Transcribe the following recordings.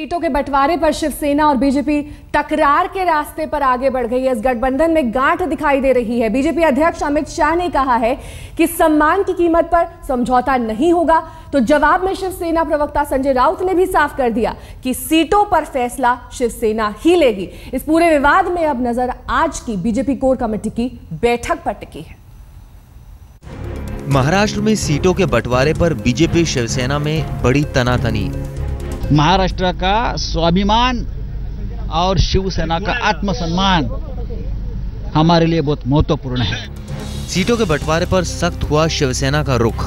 सीटों के बंटवारे पर शिवसेना और बीजेपी तकरार के रास्ते पर आगे बढ़ गई है। इस गठबंधन में गांठ दिखाई दे रही है। बीजेपी अध्यक्ष अमित शाह ने कहा है कि सम्मान की कीमत पर समझौता नहीं होगा, तो जवाब में शिवसेना प्रवक्ता संजय राउत ने भी साफ कर दिया कि सीटों पर फैसला शिवसेना ही लेगी। इस पूरे विवाद में अब नजर आज की बीजेपी कोर कमेटी की बैठक पर टिकी है। महाराष्ट्र में सीटों के बंटवारे पर बीजेपी शिवसेना में बड़ी तनातनी। महाराष्ट्र का स्वाभिमान और शिवसेना का आत्मसम्मान हमारे लिए बहुत महत्वपूर्ण है। सीटों के बंटवारे पर सख्त हुआ शिवसेना का रुख।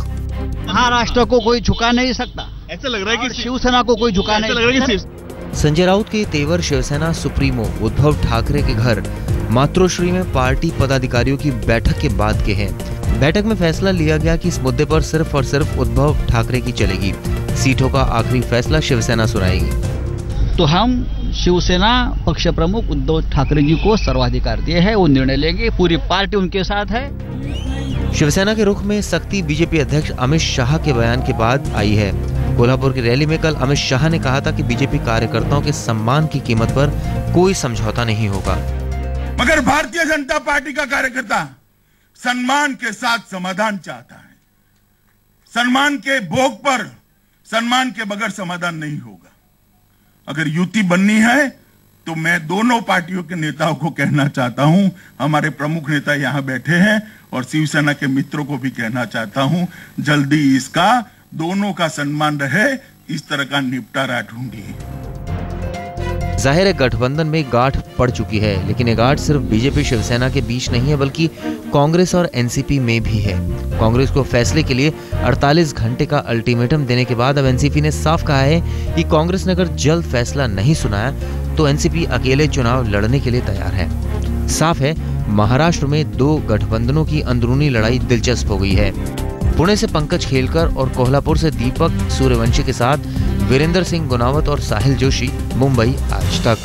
महाराष्ट्र को कोई झुका नहीं सकता, ऐसा लग रहा है कि शिवसेना को कोई झुका नहीं सकता। संजय राउत के तेवर शिवसेना सुप्रीमो उद्धव ठाकरे के घर मातोश्री में पार्टी पदाधिकारियों की बैठक के बाद के हैं। बैठक में फैसला लिया गया कि इस मुद्दे पर सिर्फ और सिर्फ उद्धव ठाकरे की चलेगी। सीटों का आखिरी फैसला शिवसेना सुनाएगी। तो हम शिवसेना पक्ष प्रमुख उद्धव ठाकरे जी को सर्वाधिकार दिए है, वो निर्णय लेंगे, पूरी पार्टी उनके साथ है। शिवसेना के रुख में सख्ती बीजेपी अध्यक्ष अमित शाह के बयान के बाद आई है। कोल्हापुर की रैली में कल अमित शाह ने कहा था कि बीजेपी कार्यकर्ताओं के सम्मान की कीमत पर कोई समझौता नहीं होगा। मगर भारतीय जनता पार्टी का कार्यकर्ता सम्मान के साथ समाधान चाहता है। सम्मान के भोग पर सम्मान के बगैर समाधान नहीं होगा। अगर युति बननी है तो मैं दोनों पार्टियों के नेताओं को कहना चाहता हूं, हमारे प्रमुख नेता यहां बैठे हैं, और शिवसेना के मित्रों को भी कहना चाहता हूं, जल्दी इसका दोनों का सम्मान रहे, इस तरह का निपटारा ढूंढिए। जाहिर है गठबंधन में गांठ पड़ चुकी है, लेकिन ये गांठ सिर्फ बीजेपी शिवसेना के बीच नहीं है, बल्कि कांग्रेस और एनसीपी में भी है। कांग्रेस को फैसले के लिए 48 घंटे का अल्टीमेटम देने के बाद अब एनसीपी ने साफ कहा है कि कांग्रेस ने अगर जल्द फैसला नहीं सुनाया तो एनसीपी अकेले चुनाव लड़ने के लिए तैयार है। साफ है महाराष्ट्र में दो गठबंधनों की अंदरूनी लड़ाई दिलचस्प हो गई है। पुणे से पंकज खेलकर और कोल्हापुर से दीपक सूर्यवंशी के साथ वीरेंद्र सिंह गुनावत और साहिल जोशी, मुंबई आज तक।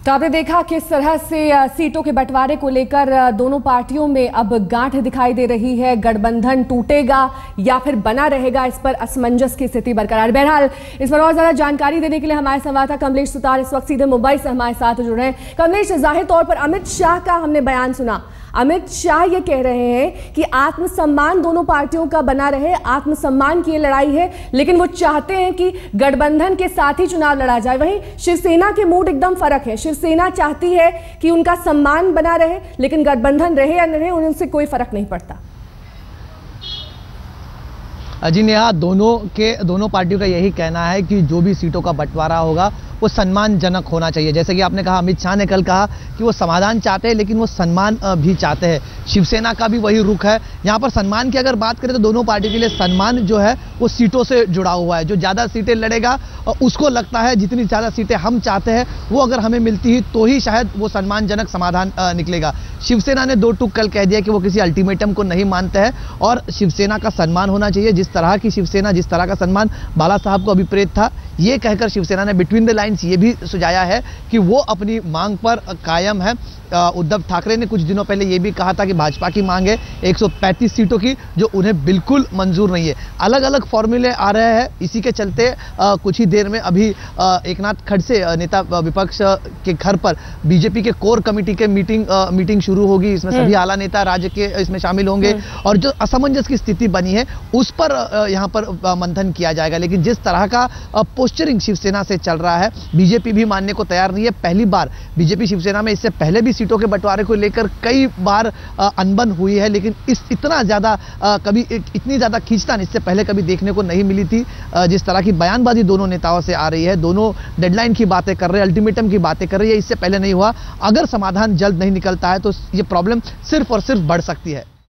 तो आपने देखा किस तरह से सीटों के बंटवारे को लेकर दोनों पार्टियों में अब गांठ दिखाई दे रही है। गठबंधन टूटेगा या फिर बना रहेगा, इस पर असमंजस की स्थिति बरकरार। बहरहाल इस पर और ज्यादा जानकारी देने के लिए हमारे संवाददाता कमलेश सुतार इस वक्त सीधे मुंबई से हमारे साथ जुड़ रहे हैं। कमलेश, जाहिर तौर पर अमित शाह का हमने बयान सुना। अमित शाह ये कह रहे हैं कि आत्मसम्मान दोनों पार्टियों का बना रहे, आत्मसम्मान की ये लड़ाई है, लेकिन वो चाहते हैं कि गठबंधन के साथ ही चुनाव लड़ा जाए। वहीं शिवसेना के मूड एकदम फर्क है। शिवसेना चाहती है कि उनका सम्मान बना रहे, लेकिन गठबंधन रहे या न रहे उनसे कोई फर्क नहीं पड़ता। जी नेहा, दोनों पार्टियों का यही कहना है कि जो भी सीटों का बंटवारा होगा वो सम्मानजनक होना चाहिए। जैसे कि आपने कहा, अमित शाह ने कल कहा कि वो समाधान चाहते हैं, लेकिन वो सम्मान भी चाहते हैं। शिवसेना का भी वही रुख है। यहाँ पर सम्मान की अगर बात करें तो दोनों पार्टी के लिए सम्मान जो है वो सीटों से जुड़ा हुआ है। जो ज़्यादा सीटें लड़ेगा उसको लगता है जितनी ज़्यादा सीटें हम चाहते हैं वो अगर हमें मिलती ही तो ही शायद वो सम्मानजनक समाधान निकलेगा। शिवसेना ने दो टूक कल कह दिया कि वो किसी अल्टीमेटम को नहीं मानते हैं और शिवसेना का सम्मान होना चाहिए। जिस तरह की शिवसेना, जिस तरह का सम्मान बाला साहब को अभिप्रेत था, ये कहकर शिवसेना ने बिटवीन द लाइन्स ये भी सुझाया है कि वो अपनी मांग पर कायम है। उद्धव ठाकरे ने कुछ दिनों पहले ये भी कहा था कि भाजपा की मांग है 135 सीटों की, जो उन्हें बिल्कुल मंजूर नहीं है। अलग अलग फॉर्मूले आ रहे हैं। इसी के चलते कुछ ही देर में अभी एकनाथ खड़से नेता विपक्ष के घर पर बीजेपी के कोर कमेटी के मीटिंग शुरू होगी। इसमें सभी आला नेता राज्य के इसमें शामिल होंगे और जो असमंजस की स्थिति बनी है उस पर यहाँ पर मंथन किया जाएगा। लेकिन जिस तरह का पोस्चरिंग शिवसेना से चल रहा है, बीजेपी भी मानने को तैयार नहीं है। पहली बार बीजेपी शिवसेना में इससे पहले भी सीटों के बंटवारे को लेकर कई बार अनबन हुई है, लेकिन इतना ज्यादा इतनी ज्यादा खींचतान इससे पहले कभी देखने को नहीं मिली थी। जिस तरह की बयानबाजी दोनों नेताओं से आ रही है, दोनों डेडलाइन की बातें कर रहे हैं, अल्टीमेटम की बातें कर रही है, इससे पहले नहीं हुआ। अगर समाधान जल्द नहीं निकलता है तो ये प्रॉब्लम सिर्फ और सिर्फ बढ़ सकती है।